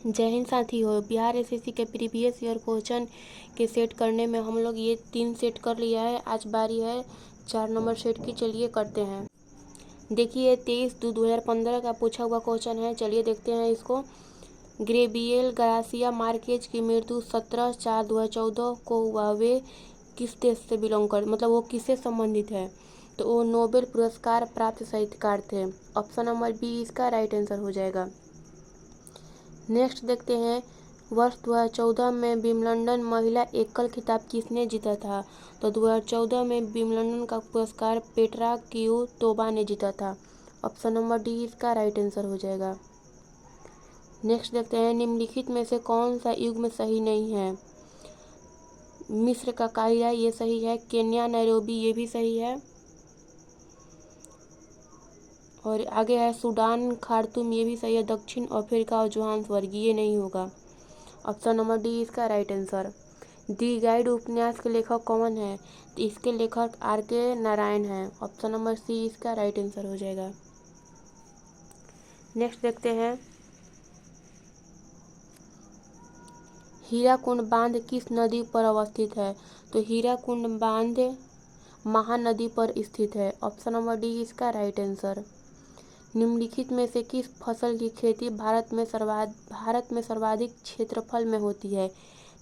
जय हिंद साथियों। बिहार एसएससी के प्रीवियस ईयर क्वेश्चन के सेट करने में हम लोग ये 3 सेट कर लिया है। आज बारी है 4 नंबर सेट की। चलिए करते हैं। देखिए 23/2/2015 का पूछा हुआ क्वेश्चन है। चलिए देखते हैं इसको। गैब्रिएल गार्सिया मार्केज की मृत्यु 17/4/2014 को हुआ। वे किस देश से बिलोंग कर मतलब वो किससे संबंधित है? तो वो नोबेल पुरस्कार प्राप्त साहित्यकार थे। ऑप्शन नंबर बी इसका राइट आंसर हो जाएगा। नेक्स्ट देखते हैं। वर्ष 2014 में विंबलडन महिला एकल खिताब किसने जीता था? तो 2014 में विंबलडन का पुरस्कार पेट्रा क्विटोवा ने जीता था। ऑप्शन नंबर डी इसका राइट आंसर हो जाएगा। नेक्स्ट देखते हैं। निम्नलिखित में से कौन सा युग्म सही नहीं है? मिस्र का काहिरा ये सही है। केन्या नैरोबी ये भी सही है। और आगे है सूडान खार्तूम ये भी सही है। दक्षिण अफ्रीका और जोहान्सबर्ग ये नहीं होगा। ऑप्शन नंबर डी इसका राइट आंसर। दी गाइड उपन्यास के लेखक कौन है? तो इसके लेखक आर.के. नारायण हैं। ऑप्शन नंबर सी इसका राइट आंसर हो जाएगा। नेक्स्ट देखते हैं। हीराकुंड बांध किस नदी पर अवस्थित है? तो हीराकुंड बांध महानदी पर स्थित है। ऑप्शन नंबर डी इसका राइट आंसर। निम्नलिखित में से किस फसल की खेती भारत में सर्वाधिक क्षेत्रफल में होती है?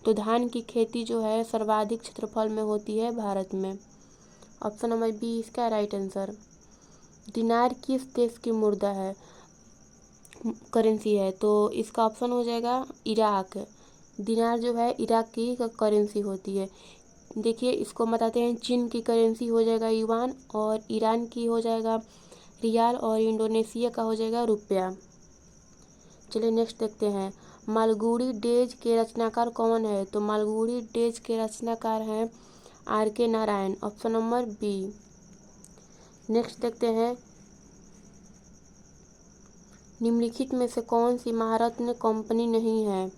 तो धान की खेती जो है सर्वाधिक क्षेत्रफल में होती है भारत में। ऑप्शन नंबर बी इसका राइट आंसर। दिनार किस देश की मुद्रा है करेंसी है? तो इसका ऑप्शन हो जाएगा इराक। दिनार जो है इराक की करेंसी होती है। देखिए इसको बताते हैं। चीन की करेंसी हो जाएगा युआन, और ईरान की हो जाएगा रियाल, और इंडोनेशिया का हो जाएगा रुपया। चलिए नेक्स्ट देखते हैं। मालगुडी डेज के रचनाकार कौन है? तो मालगुडी डेज के रचनाकार हैं R K. Narayan. Option number B. Next देखते हैं। निम्नलिखित में से कौन सी महारत्न कंपनी नहीं है?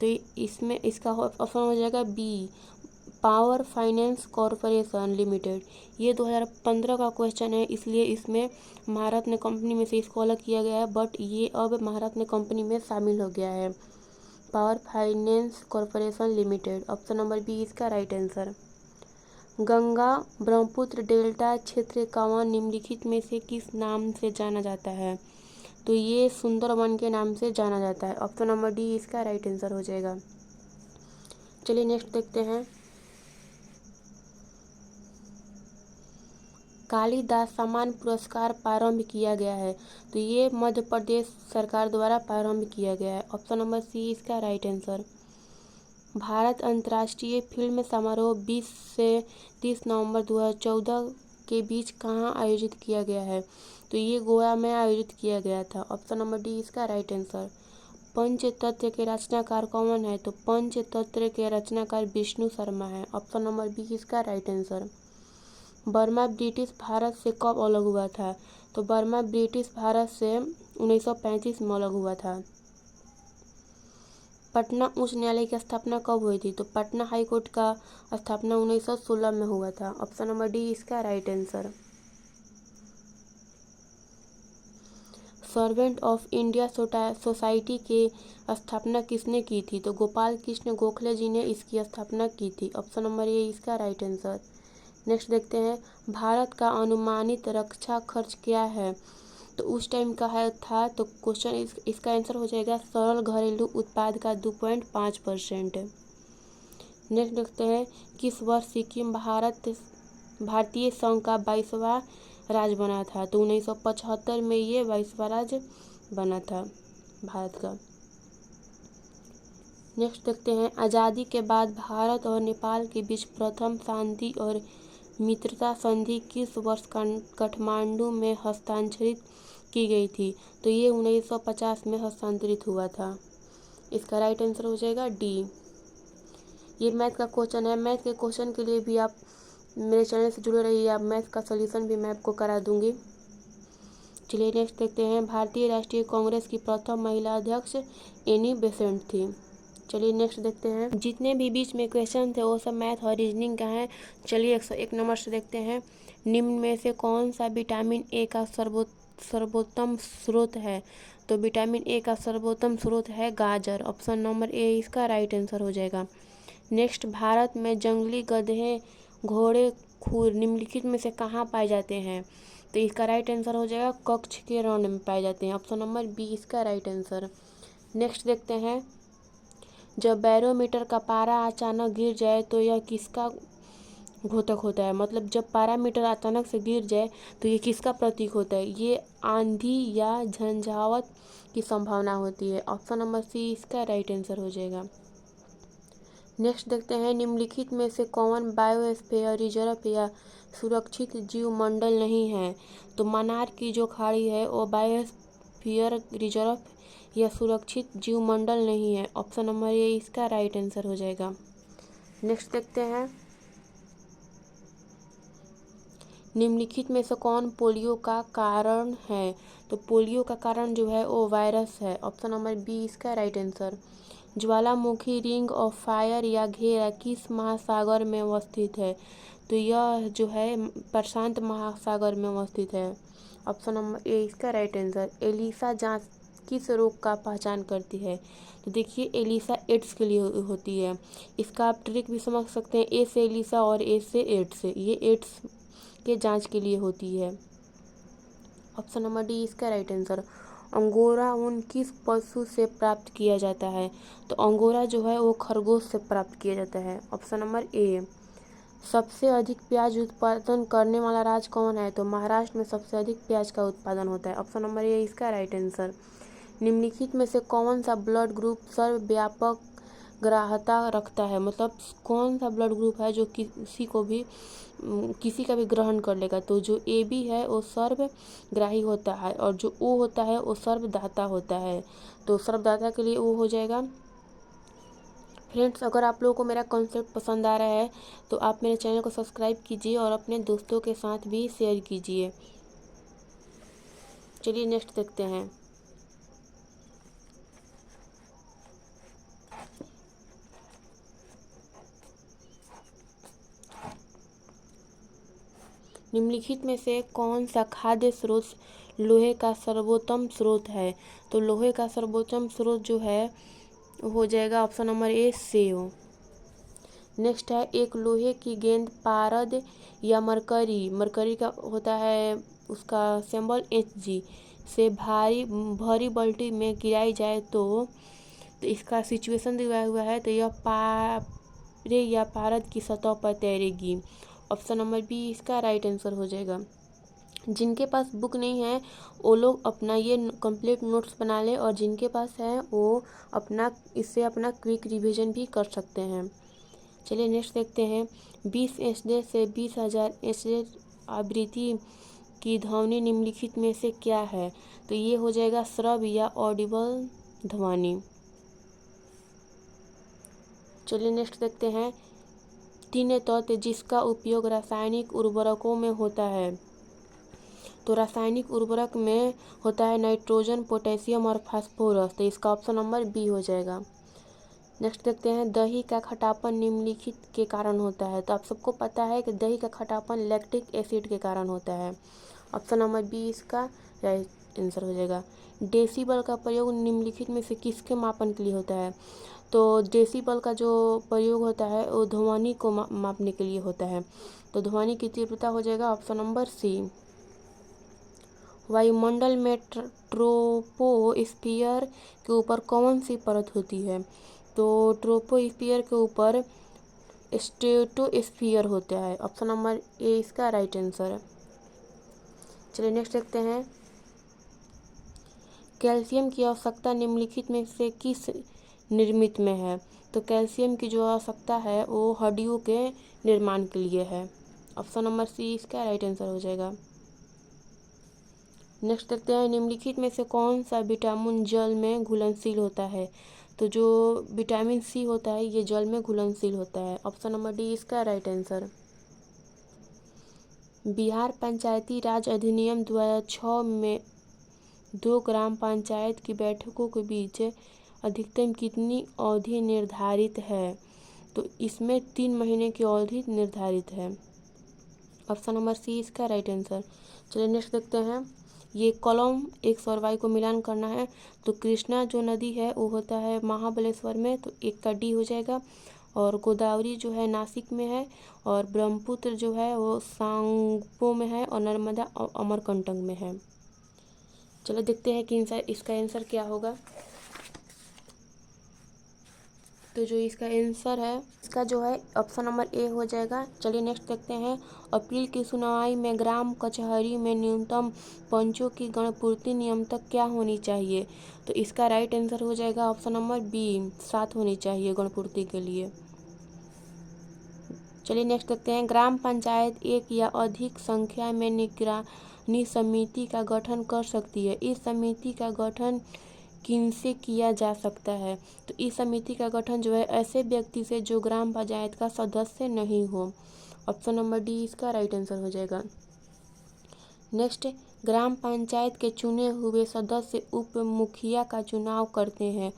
तो इसमें इसका ऑप्शन हो जाएगा B power finance corporation limited. ये 2015 का क्वेश्चन है, इसलिए इसमें महारत्न कंपनी में से इसको अलग किया गया है, बट ये अब महारत्न कंपनी में शामिल हो गया है। Power finance corporation limited. Option number B इसका right answer. Ganga Brahmaputra delta क्षेत्र का निम्नलिखित में से किस नाम से जाना जाता है? तो ये सुंदरवन के नाम से जाना जाता है। ऑप्शन नंबर डी इसका राइट आंसर हो जाएगा। चलिए नेक्स्ट देखते हैं। कालिदास सम्मान पुरस्कार प्रारंभ किया गया है। तो ये मध्य प्रदेश सरकार द्वारा प्रारंभ किया गया है। ऑप्शन नंबर सी इसका राइट आंसर। भारत अंतर्राष्ट्रीय फिल्म समारोह 20 से 30 नवंबर 2014 के बीच कहाँ आयोजित किया गया है? तो ये गोवा में आयोजित किया गया था। ऑप्शन नंबर डी इसका राइट आंसर। पंचतंत्र के रचनाकार कौन है? तो पंचतंत्र के रचनाकार विष्णु शर्मा है। ऑप्शन नंबर बी इसका right answer. Burma British Bharat से कब अलग हुआ था? तो बर्मा ब्रिटिश भारत से 1935 में अलग हुआ था। पटना उच्च न्यायालय की स्थापना कब हुई थी? तो पटना हाई कोर्ट का स्थापना 1916 में हुआ था। ऑप्शन नंबर डी इसका right answer. Servant of India society की स्थापना किसने की थी? तो गोपाल कृष्ण गोखले जी ने इसकी स्थापना की थी। ऑप्शन नंबर ए इसका राइट आंसर। नेक्स्ट देखते हैं। भारत का अनुमानित रक्षा खर्च क्या है? तो उस टाइम का है था, तो क्वेश्चन इसका आंसर हो जाएगा सरल घरेलू उत्पाद का 2.5%। नेक्स्ट देखते हैं। किस वर्ष सिक्किम भारतीय संघ का 22वां राज्य बना था? तो 1975 में ये 22वां राज्य बना था भारत का। नेक्स्ट देखते हैं। आज़ादी के बाद भारत और नेपाल के बीच प्रथम शांति और मित्रता संधि किस वर्ष काठमांडू में हस्ताक्षरित की गई थी? तो ये 1950 में हस्तांतरित हुआ था। इसका राइट आंसर हो जाएगा डी। ये मैथ का क्वेश्चन है। मैथ के क्वेश्चन के लिए भी आप मेरे चैनल से जुड़े रहिए। आप मैथ का सॉल्यूशन भी मैं आपको करा दूंगी। चलिए नेक्स्ट देखते हैं। भारतीय राष्ट्रीय कांग्रेस की प्रथम महिला अध्यक्ष एनी बेसेंट थी। चलिए नेक्स्ट देखते हैं। जितने भी बीच में क्वेश्चन थे वो सब मैथ और रीजनिंग का है। चलिए 101 नंबर से देखते हैं। निम्न में से कौन सा विटामिन ए का सर्वोत्तम स्रोत है? तो विटामिन ए का सर्वोत्तम स्रोत है गाजर। ऑप्शन नंबर ए इसका राइट आंसर हो जाएगा। नेक्स्ट, भारत में जंगली गधे, घोड़े, खुर निम्नलिखित में से कहाँ पाए जाते हैं? तो इसका राइट आंसर हो जाएगा कच्छ के रण में पाए जाते हैं। ऑप्शन नंबर बी इसका राइट आंसर। नेक्स्ट देखते हैं, जब बैरोमीटर का पारा अचानक गिर जाए तो यह किसका घोतक होता है? मतलब जब पारामीटर अचानक से गिर जाए तो ये किसका प्रतीक होता है? ये आंधी या झंझावत की संभावना होती है। ऑप्शन नंबर सी इसका राइट आंसर हो जाएगा। नेक्स्ट देखते हैं, निम्नलिखित में से कौन बायोस्फीयर रिजर्व या सुरक्षित जीव मंडल नहीं है? तो मन्नार की जो खाड़ी है वो बायोस्फीयर रिजर्व या सुरक्षित जीव मंडल नहीं है। ऑप्शन नंबर ए इसका राइट आंसर हो जाएगा। नेक्स्ट देखते हैं, निम्नलिखित में से कौन पोलियो का कारण है? तो पोलियो का कारण जो है वो वायरस है। ऑप्शन नंबर बी इसका right answer. Jwalamukhi ring of fire या घेरा किस महासागर में अवस्थित है? तो यह जो है प्रशांत महासागर में अवस्थित है। ऑप्शन नंबर ए इसका राइट आंसर। एलिसा जांच किस रोग का पहचान करती है? तो देखिए, एलिसा एड्स के लिए होती है। इसका आप ट्रिक भी समझ सकते हैं, ए से एलिसा और ए से एड्स। ये एड्स के जांच के लिए होती है। ऑप्शन नंबर डी इसका राइट आंसर। अंगोरा ऊन किस पशु से प्राप्त किया जाता है? तो अंगोरा जो है वो खरगोश से प्राप्त किया जाता है। Option number A. सबसे अधिक प्याज उत्पादन करने वाला राज्य कौन है? तो महाराष्ट्र में सबसे अधिक प्याज का उत्पादन होता है। ऑप्शन नंबर ए इसका राइट आंसर। निम्नलिखित में से कौन सा ब्लड ग्रुप सर्वव्यापक ग्राह्यता रखता है? मतलब कौन सा ब्लड ग्रुप है जो किसी का भी ग्रहण कर लेगा? तो जो ए बी है वो सर्वग्राही होता है और जो ओ होता है वो सर्वदाता होता है। तो सर्वदाता के लिए ओ हो जाएगा। फ्रेंड्स, अगर आप लोगों को मेरा कॉन्सेप्ट पसंद आ रहा है तो आप मेरे चैनल को सब्सक्राइब कीजिए और अपने दोस्तों के साथ भी शेयर कीजिए। चलिए नेक्स्ट देखते हैं। निम्नलिखित में से कौन सा खाद्य स्रोत लोहे का सर्वोत्तम स्रोत है? तो लोहे का सर्वोत्तम स्रोत जो है हो जाएगा option number A save. Next है, एक लोहे की गेंद पारद या मरकरी का होता है उसका सिंबल Hg से भरी बाल्टी में गिराई जाए तो इसका सिचुएशन दिया हुआ है। तो यह पारे या पारद की सतह पर तैरेगी। ऑप्शन नंबर बी इसका राइट आंसर हो जाएगा। जिनके पास बुक नहीं है वो लोग अपना ये कंप्लीट नोट्स बना ले और जिनके पास है वो इससे अपना क्विक रिवीजन भी कर सकते हैं। चलिए नेक्स्ट देखते हैं, 20 एचडी से 20,000 एचडी आवृत्ति की ध्वनि निम्नलिखित में से क्या है? तो ये हो जाएगा श्रव्य या ऑडिबल ध्वनि। चलिए नेक्स्ट देखते हैं, 3 तत्व जिसका उपयोग रासायनिक उर्वरकों में होता है। तो रासायनिक उर्वरक में होता है नाइट्रोजन, पोटेशियम और फास्फोरस। तो इसका ऑप्शन नंबर बी हो जाएगा। नेक्स्ट देखते हैं, दही का खटापन निम्नलिखित के कारण होता है। तो आप सबको पता है कि दही का खटापन लैक्टिक एसिड के कारण होता है। ऑप्शन नंबर बी इसका राइट आंसर हो जाएगा। डेसिबल का प्रयोग निम्नलिखित में से किसके मापन के लिए होता है? तो डेसिबल का जो प्रयोग होता है वो ध्वनि को मापने के लिए होता है। तो ध्वनि की तीव्रता हो जाएगा ऑप्शन नंबर सी। वायुमंडल में ट्रोपोस्फियर के ऊपर कौन सी परत होती है? तो ट्रोपोस्फियर के ऊपर स्ट्रेटोस्फियर होता है। ऑप्शन नंबर ए इसका राइट आंसर है। चलिए नेक्स्ट देखते हैं, कैल्शियम की आवश्यकता निम्नलिखित में से किस निर्मित में है? तो कैल्शियम की जो आवश्यकता है वो हड्डियों के निर्माण के लिए है। ऑप्शन नंबर सी इसका राइट आंसर हो जाएगा। नेक्स्ट देखते हैं, निम्नलिखित में से कौन सा विटामिन जल में घुलनशील होता है? तो जो विटामिन सी होता है ये जल में घुलनशील होता है। ऑप्शन नंबर डी इसका राइट आंसर। बिहार पंचायती राज अधिनियम 2006 में 2 ग्राम पंचायत की बैठकों के बीच अधिकतम कितनी अवधि निर्धारित है? तो इसमें 3 महीने की अवधि निर्धारित है। ऑप्शन नंबर सी इसका राइट आंसर। चलिए नेक्स्ट देखते हैं, ये कॉलम एक्स और वाई को मिलान करना है। तो कृष्णा जो नदी है वो होता है महाबलेश्वर में, तो एक का डी हो जाएगा। और गोदावरी जो है नासिक में है, और ब्रह्मपुत्र जो है वो सांगपो में है, और नर्मदा अमरकंटक में है। चलो देखते हैं कि इसका आंसर क्या होगा। तो जो इसका आंसर है इसका जो है ऑप्शन नंबर ए हो जाएगा। चलिए नेक्स्ट देखते हैं। अप्रैल की सुनवाई में ग्राम कचहरी में न्यूनतम पंचों की गणपूर्ति नियम तक क्या होनी चाहिए? तो इसका राइट आंसर हो जाएगा ऑप्शन नंबर बी, 7 होनी चाहिए गणपूर्ति के लिए। चलिए नेक्स्ट देखते हैं। ग्राम पंचायत एक या अधिक संख्या में निगरानी समिति का गठन कर सकती है। इस समिति का गठन किनसे किया जा सकता है? तो इस समिति का गठन जो है ऐसे व्यक्ति से जो ग्राम पंचायत का सदस्य नहीं हो। ऑप्शन नंबर डी इसका राइट आंसर हो जाएगा। नेक्स्ट, ग्राम पंचायत के चुने हुए सदस्य उप मुखिया का चुनाव करते हैं।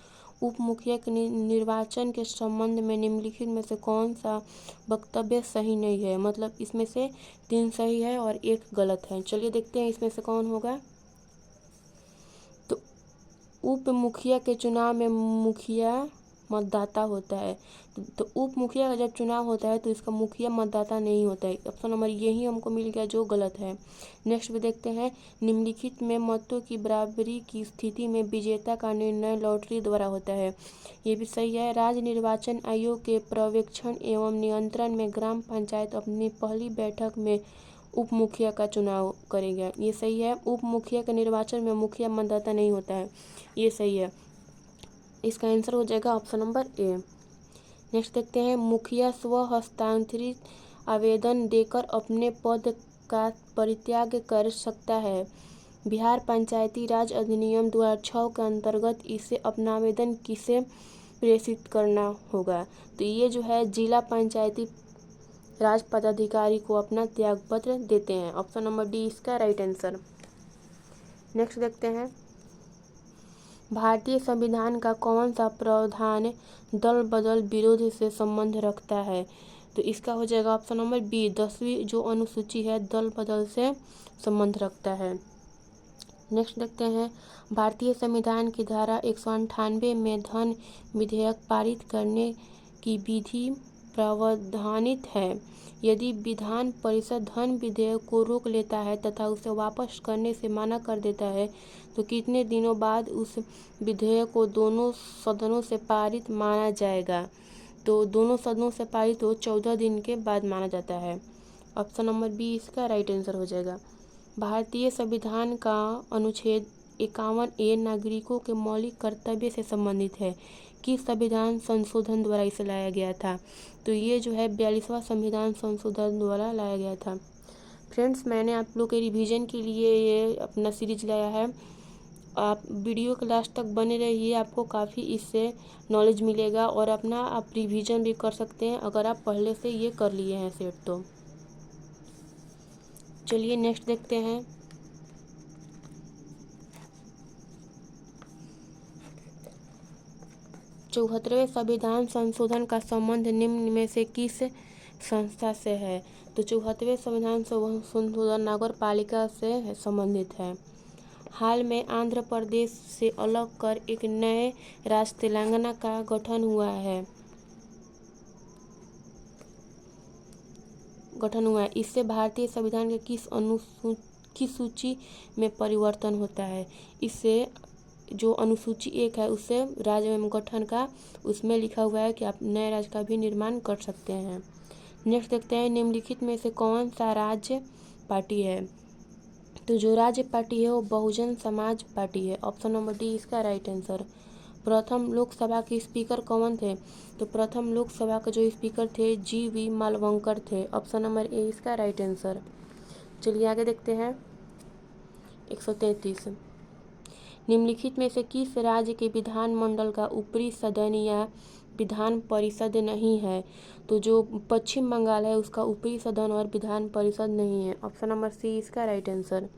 उप मुखिया के निर्वाचन के संबंध में निम्नलिखित में से कौन सा वक्तव्य सही नहीं है? मतलब इसमें से 3 सही है और 1 गलत है। चलिए देखते हैं इसमें से कौन होगा। तो उप मुखिया के चुनाव में मुखिया मतदाता होता है। तो उप मुखिया का जब चुनाव होता है तो इसका मुखिया मतदाता नहीं होता है। ऑप्शन नंबर यही हमको मिल गया जो गलत है। नेक्स्ट भी देखते हैं। निम्नलिखित में मतों की बराबरी की स्थिति में विजेता का निर्णय लॉटरी द्वारा होता है। ये भी सही है। राज्य निर्वाचन आयोग के पर्यवेक्षण एवं नियंत्रण में ग्राम पंचायत अपनी पहली बैठक में उप मुखिया का चुनाव करेगा। ये सही है। उप मुखिया के निर्वाचन में मुखिया मतदाता नहीं होता है। ये सही है। इसका आंसर हो जाएगा ऑप्शन नंबर ए। नेक्स्ट देखते हैं। मुखिया स्व हस्तांतरित आवेदन देकर अपने पद का परित्याग कर सकता है। बिहार पंचायती राज अधिनियम 2006 के अंतर्गत इसे अपना आवेदन किसे प्रेषित करना होगा? तो ये जो है जिला पंचायती राज पदाधिकारी को अपना त्यागपत्र देते हैं। ऑप्शन नंबर डी इसका राइट आंसर। नेक्स्ट देखते हैं। भारतीय संविधान का कौन सा प्रावधान दल बदल विरोध से संबंध रखता है? तो इसका हो जाएगा ऑप्शन नंबर बी, 10वीं जो अनुसूची है दल बदल से संबंध रखता है। नेक्स्ट देखते हैं। भारतीय संविधान की धारा 198 में धन विधेयक पारित करने की विधि प्रावधानित है। यदि विधान परिषद धन विधेयक को रोक लेता है तथा उसे वापस करने से मना कर देता है तो कितने दिनों बाद उस विधेयक को दोनों सदनों से पारित माना जाएगा? तो दोनों सदनों से पारित हो 14 दिन के बाद माना जाता है। ऑप्शन नंबर बी इसका राइट आंसर हो जाएगा। भारतीय संविधान का अनुच्छेद 51A नागरिकों के मौलिक कर्तव्य से संबंधित है। किस संविधान संशोधन द्वारा इसे लाया गया था? तो ये जो है 42वां संविधान संशोधन द्वारा लाया गया था। फ्रेंड्स, मैंने आप लोग के रिवीजन के लिए ये अपना सीरीज लाया है। आप वीडियो के लास्ट तक बने रहिए, आपको काफ़ी इससे नॉलेज मिलेगा और अपना आप रिवीजन भी कर सकते हैं अगर आप पहले से ये कर लिए हैं सेट तो। चलिए नेक्स्ट देखते हैं। चौहत्तरवें संविधान संशोधन का संबंध निम्न में से किस संस्था से है? तो 74वें संविधान संशोधन नगर पालिका से संबंधित है। हाल में आंध्र प्रदेश से अलग कर एक नए राज्य तेलंगाना का गठन हुआ है। इससे भारतीय संविधान के किस सूची में परिवर्तन होता है? इससे जो अनुसूची 1 है उससे राज्य एवं गठन का उसमें लिखा हुआ है कि आप नए राज्य का भी निर्माण कर सकते हैं। नेक्स्ट देखते हैं। निम्नलिखित में से कौन सा राज्य पार्टी है? तो जो राज्य पार्टी है वो बहुजन समाज पार्टी है। ऑप्शन नंबर डी इसका राइट आंसर। प्रथम लोकसभा के स्पीकर कौन थे? तो प्रथम लोकसभा के जो स्पीकर थे GV मालवंकर थे। ऑप्शन नंबर ए इसका राइट आंसर। चलिए आगे देखते हैं। 133। निम्नलिखित में से किस राज्य के विधानमंडल का ऊपरी सदन या विधान परिषद नहीं है? तो जो पश्चिम बंगाल है उसका ऊपरी सदन और विधान परिषद नहीं है। ऑप्शन नंबर सी इसका राइट आंसर।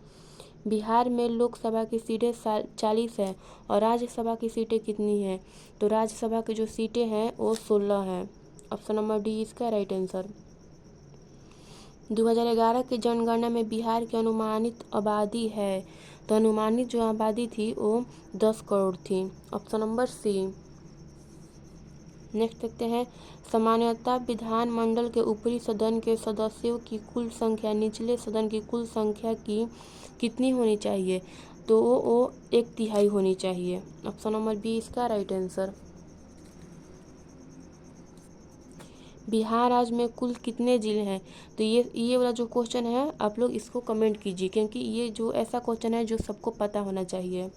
बिहार में लोकसभा की सीटें 40 है और राज्यसभा की सीटें कितनी हैं? तो राज्यसभा की जो सीटें हैं वो 16 हैं। ऑप्शन नंबर डी इसका राइट आंसर। 2011 की जनगणना में बिहार की अनुमानित आबादी है तो अनुमानित जो आबादी थी वो 10 करोड़ थी। Option number C. नेक्स्ट देखते हैं, सामान्यतः विधानमंडल के ऊपरी सदन के सदस्यों की कुल संख्या निचले सदन की कुल संख्या की कितनी होनी चाहिए? तो वो 1/3 होनी चाहिए। ऑप्शन नंबर बी इसका राइट आंसर। बिहार राज्य में कुल कितने जिले हैं? तो ये वाला जो क्वेश्चन है आप लोग इसको कमेंट कीजिए, क्योंकि ये जो ऐसा क्वेश्चन है जो सबको पता होना चाहिए।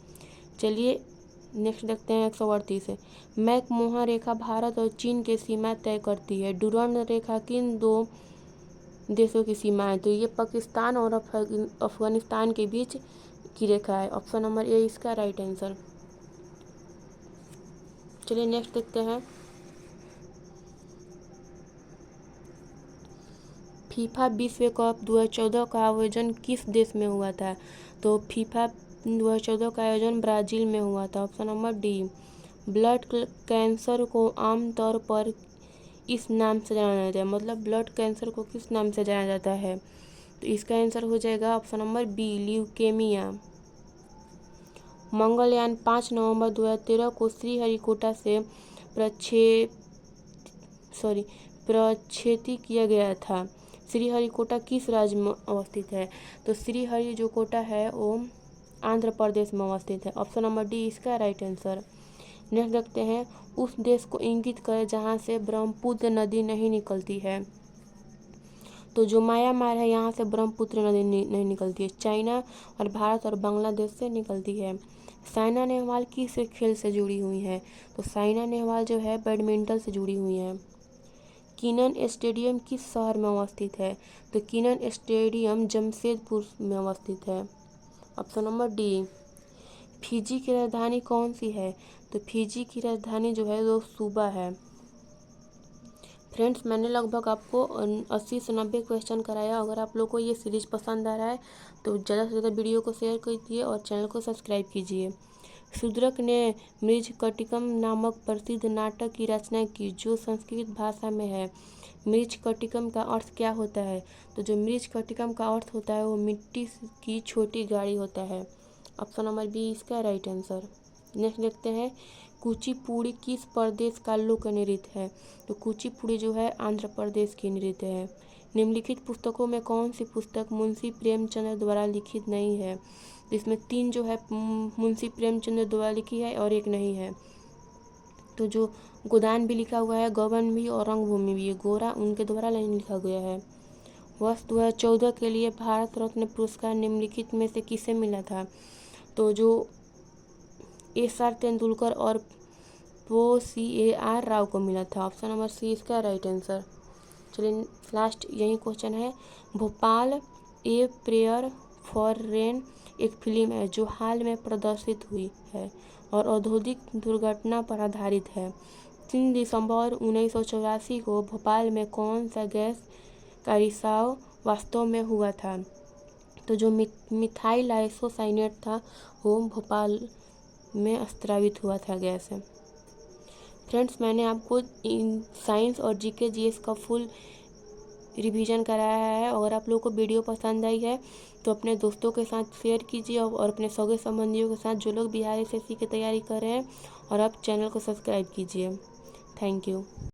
चलिए नेक्स्ट देखते हैं 138 है। मैकमोहन रेखा भारत और चीन की सीमा तय करती है। डुरंड रेखा किन दो देशों की सीमा है? तो ये पाकिस्तान और अफगानिस्तान के बीच की रेखा है। ऑप्शन नंबर ए इसका राइट आंसर। चलिए नेक्स्ट देखते हैं, फीफा विश्व कप 2014 का आयोजन किस देश में हुआ था? तो फीफा 2014 का आयोजन ब्राज़ील में हुआ था। Option number D. Blood cancer को आमतौर पर इस नाम से जाना जाता है, मतलब ब्लड कैंसर को किस नाम से जाना जाता है? तो इसका आंसर हो जाएगा option number B, leukaemia. Mangalyaan 5 नवंबर 2013 को श्रीहरिकोटा से प्रक्षेपित किया गया था। श्रीहरिकोटा किस राज्य में अवस्थित है? तो श्रीहरि जो कोटा है वो आंध्र प्रदेश में अवस्थित है। ऑप्शन नंबर डी इसका राइट आंसर। नेक्स्ट देखते हैं, उस देश को इंगित करें जहां से ब्रह्मपुत्र नदी नहीं निकलती है। तो जो म्यांमार है यहाँ से ब्रह्मपुत्र नदी नहीं निकलती है। चाइना और भारत और बांग्लादेश से निकलती है। साइना नेहवाल किस खेल से जुड़ी हुई है? तो साइना नेहवाल जो है बैडमिंटन से जुड़ी हुई है। किनन स्टेडियम किस शहर में अवस्थित है? तो किनन स्टेडियम जमशेदपुर में अवस्थित है। Option number D. फिजी की राजधानी कौन सी है? तो फिजी की राजधानी जो है वो सूबा है। फ्रेंड्स, मैंने लगभग आपको 80 से 90 क्वेश्चन कराया। अगर आप लोग को ये सीरीज पसंद आ रहा है तो ज़्यादा से ज़्यादा वीडियो को शेयर कीजिए और चैनल को सब्सक्राइब कीजिए। शूद्रक ने मृच्छकटिकम नामक प्रसिद्ध नाटक की रचना की जो संस्कृत भाषा में है। मृच्छकटिकम का अर्थ क्या होता है? तो जो मृच्छकटिकम का अर्थ होता है वो मिट्टी की छोटी गाड़ी होता है। ऑप्शन नंबर बी इसका राइट आंसर। नेक्स्ट देखते हैं, कुचिपुड़ी किस प्रदेश का लोक नृत्य है? तो कुचिपुड़ी जो है आंध्र प्रदेश की नृत्य है। निम्नलिखित पुस्तकों में कौन सी पुस्तक मुंशी प्रेमचंद द्वारा लिखित नहीं है? तो इसमें 3 जो है मुंशी प्रेमचंद द्वारा लिखी है और एक नहीं है। तो जो गोदान भी लिखा हुआ है, गबन भी और रंगभूमि भी, गोरा उनके द्वारा नहीं लिखा गया है। वर्ष 2014 के लिए भारत रत्न पुरस्कार निम्नलिखित में से किसे मिला था? तो जो एस.आर. तेंदुलकर और C.A.R. राव को मिला था। ऑप्शन नंबर सी इसका राइट आंसर। चलिए लास्ट यही क्वेश्चन है, Bhopal a prayer for rain एक फिल्म है जो हाल में प्रदर्शित हुई है और औद्योगिक दुर्घटना पर आधारित है। 3 दिसंबर 1984 को भोपाल में कौन सा गैस का रिसाव वास्तव में हुआ था? तो जो मिथाइल आइसोसाइनेट था वो भोपाल में स्रावित हुआ था गैस है। फ्रेंड्स, मैंने आपको साइंस और जीके जीएस का फुल रिवीजन कराया है। अगर आप लोगों को वीडियो पसंद आई है तो अपने दोस्तों के साथ शेयर कीजिए और अपने सगे संबंधियों के साथ जो लोग बिहार एसएससी की तैयारी कर रहे हैं, और आप चैनल को सब्सक्राइब कीजिए। Thank you.